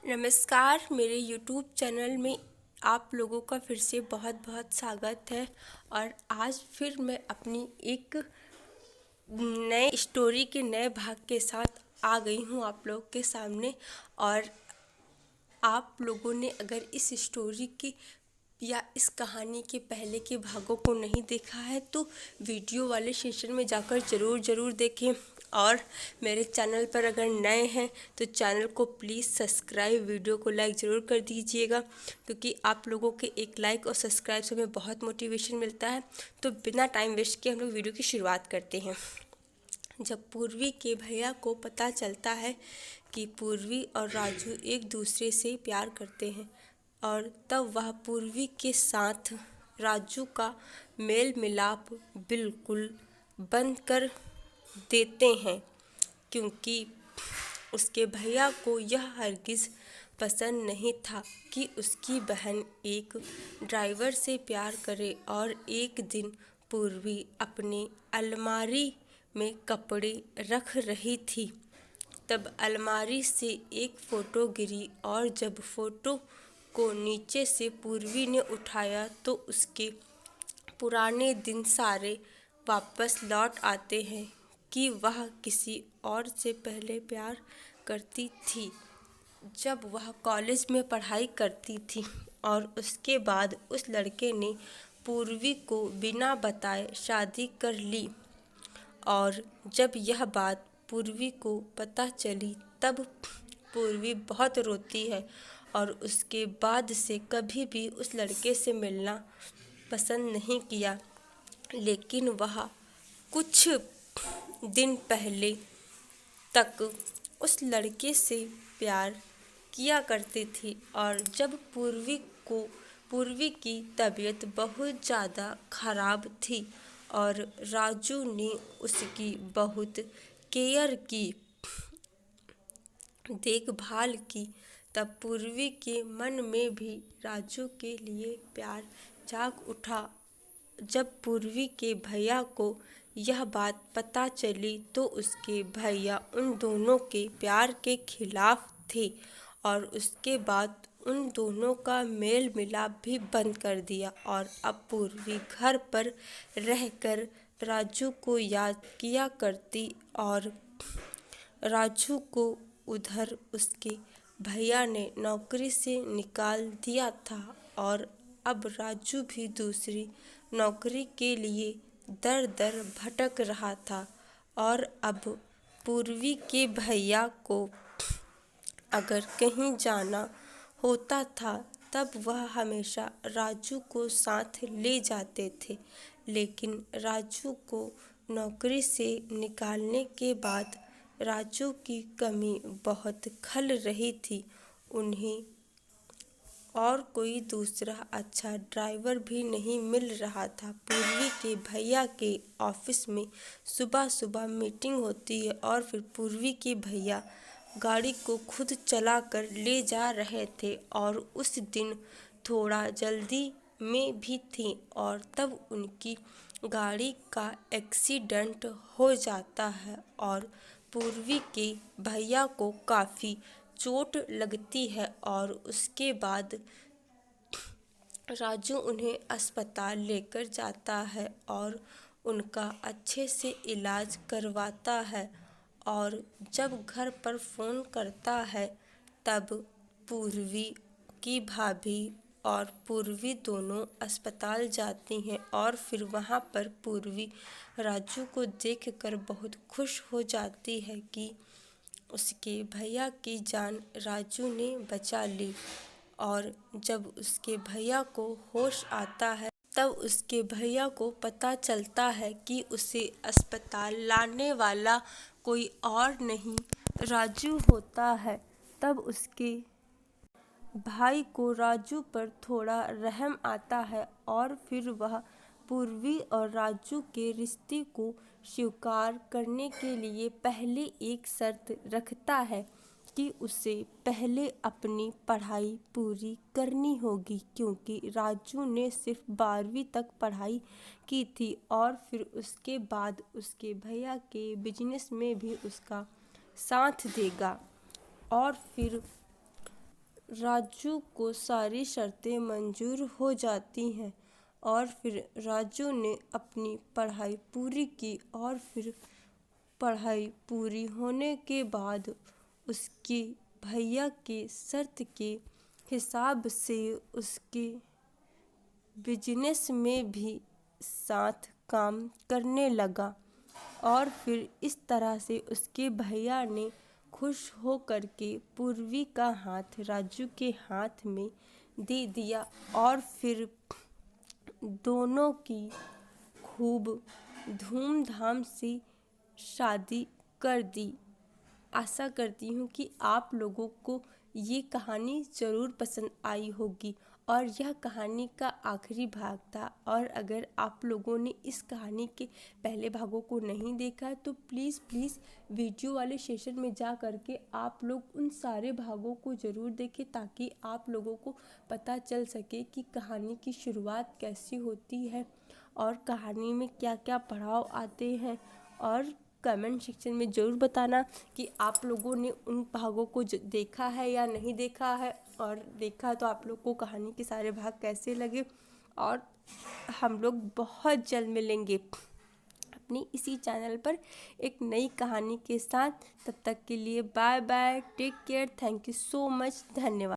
नमस्कार। मेरे YouTube channel में आप लोगों का फिर से बहुत बहुत स्वागत है। और आज फिर मैं अपनी एक नए स्टोरी के नए भाग के साथ आ गई हूँ आप लोग के सामने। और आप लोगों ने अगर इस स्टोरी की या इस कहानी के पहले के भागों को नहीं देखा है तो वीडियो वाले सेशन में जाकर ज़रूर देखें। और मेरे चैनल पर अगर नए हैं तो चैनल को प्लीज़ सब्सक्राइब, वीडियो को लाइक ज़रूर कर दीजिएगा, क्योंकि आप लोगों के एक लाइक और सब्सक्राइब से हमें बहुत मोटिवेशन मिलता है। तो बिना टाइम वेस्ट किए हम लोग वीडियो की शुरुआत करते हैं। जब पूर्वी के भैया को पता चलता है कि पूर्वी और राजू एक दूसरे से प्यार करते हैं, और तब वह पूर्वी के साथ राजू का मेल मिलाप बिल्कुल बंद कर देते हैं, क्योंकि उसके भैया को यह हरगिज़ पसंद नहीं था कि उसकी बहन एक ड्राइवर से प्यार करे। और एक दिन पूर्वी अपने अलमारी में कपड़े रख रही थी, तब अलमारी से एक फ़ोटो गिरी, और जब फ़ोटो को नीचे से पूर्वी ने उठाया तो उसके पुराने दिन सारे वापस लौट आते हैं कि वह किसी और से पहले प्यार करती थी जब वह कॉलेज में पढ़ाई करती थी, और उसके बाद उस लड़के ने पूर्वी को बिना बताए शादी कर ली। और जब यह बात पूर्वी को पता चली तब पूर्वी बहुत रोती है और उसके बाद से कभी भी उस लड़के से मिलना पसंद नहीं किया। लेकिन वह कुछ दिन पहले तक उस लड़के से प्यार किया करती थी, और जब पूर्वी की तबीयत बहुत ज़्यादा खराब थी और राजू ने उसकी बहुत केयर की, देखभाल की, तब पूर्वी के मन में भी राजू के लिए प्यार जाग उठा। जब पूर्वी के भैया को यह बात पता चली तो उसके भैया उन दोनों के प्यार के खिलाफ थे, और उसके बाद उन दोनों का मेल मिलाप भी बंद कर दिया। और अब पूर्वी घर पर रहकर राजू को याद किया करती, और राजू को उधर उसके भैया ने नौकरी से निकाल दिया था, और अब राजू भी दूसरी नौकरी के लिए दर दर भटक रहा था। और अब पूर्वी के भैया को अगर कहीं जाना होता था तब वह हमेशा राजू को साथ ले जाते थे, लेकिन राजू को नौकरी से निकालने के बाद राजू की कमी बहुत खल रही थी। उन्हें और कोई दूसरा अच्छा ड्राइवर भी नहीं मिल रहा था। पूर्वी के भैया के ऑफिस में सुबह सुबह मीटिंग होती है, और फिर पूर्वी के भैया गाड़ी को खुद चला कर ले जा रहे थे, और उस दिन थोड़ा जल्दी में भी थे, और तब उनकी गाड़ी का एक्सीडेंट हो जाता है, और पूर्वी के भैया को काफ़ी चोट लगती है। और उसके बाद राजू उन्हें अस्पताल लेकर जाता है और उनका अच्छे से इलाज करवाता है। और जब घर पर फ़ोन करता है तब पूर्वी की भाभी और पूर्वी दोनों अस्पताल जाती हैं, और फिर वहाँ पर पूर्वी राजू को देखकर बहुत खुश हो जाती है कि उसके भैया की जान राजू ने बचा ली। और जब उसके भैया को होश आता है तब उसके भैया को पता चलता है कि उसे अस्पताल लाने वाला कोई और नहीं राजू होता है। तब उसके भाई को राजू पर थोड़ा रहम आता है, और फिर वह पूर्वी और राजू के रिश्ते को स्वीकार करने के लिए पहले एक शर्त रखता है कि उसे पहले अपनी पढ़ाई पूरी करनी होगी, क्योंकि राजू ने सिर्फ 12वीं तक पढ़ाई की थी, और फिर उसके बाद उसके भैया के बिजनेस में भी उसका साथ देगा। और फिर राजू को सारी शर्तें मंजूर हो जाती हैं और फिर राजू ने अपनी पढ़ाई पूरी की और फिर पढ़ाई पूरी होने के बाद उसके भैया के शर्त के हिसाब से उसके बिजनेस में भी साथ काम करने लगा और फिर इस तरह से उसके भैया ने खुश हो कर के पूर्वी का हाथ राजू के हाथ में दे दिया और फिर दोनों की खूब धूमधाम से शादी कर दी। आशा करती हूँ कि आप लोगों को ये कहानी ज़रूर पसंद आई होगी और यह कहानी का आखिरी भाग था। और अगर आप लोगों ने इस कहानी के पहले भागों को नहीं देखा है तो प्लीज़ वीडियो वाले सेशन में जा कर के आप लोग उन सारे भागों को ज़रूर देखें ताकि आप लोगों को पता चल सके कि कहानी की शुरुआत कैसी होती है और कहानी में क्या क्या पड़ाव आते हैं। और कमेंट सेक्शन में ज़रूर बताना कि आप लोगों ने उन भागों को देखा है या नहीं देखा है, और देखा तो आप लोग को कहानी के सारे भाग कैसे लगे। और हम लोग बहुत जल्द मिलेंगे अपनी इसी चैनल पर एक नई कहानी के साथ। तब तक के लिए bye bye, take care, thank you so much, धन्यवाद।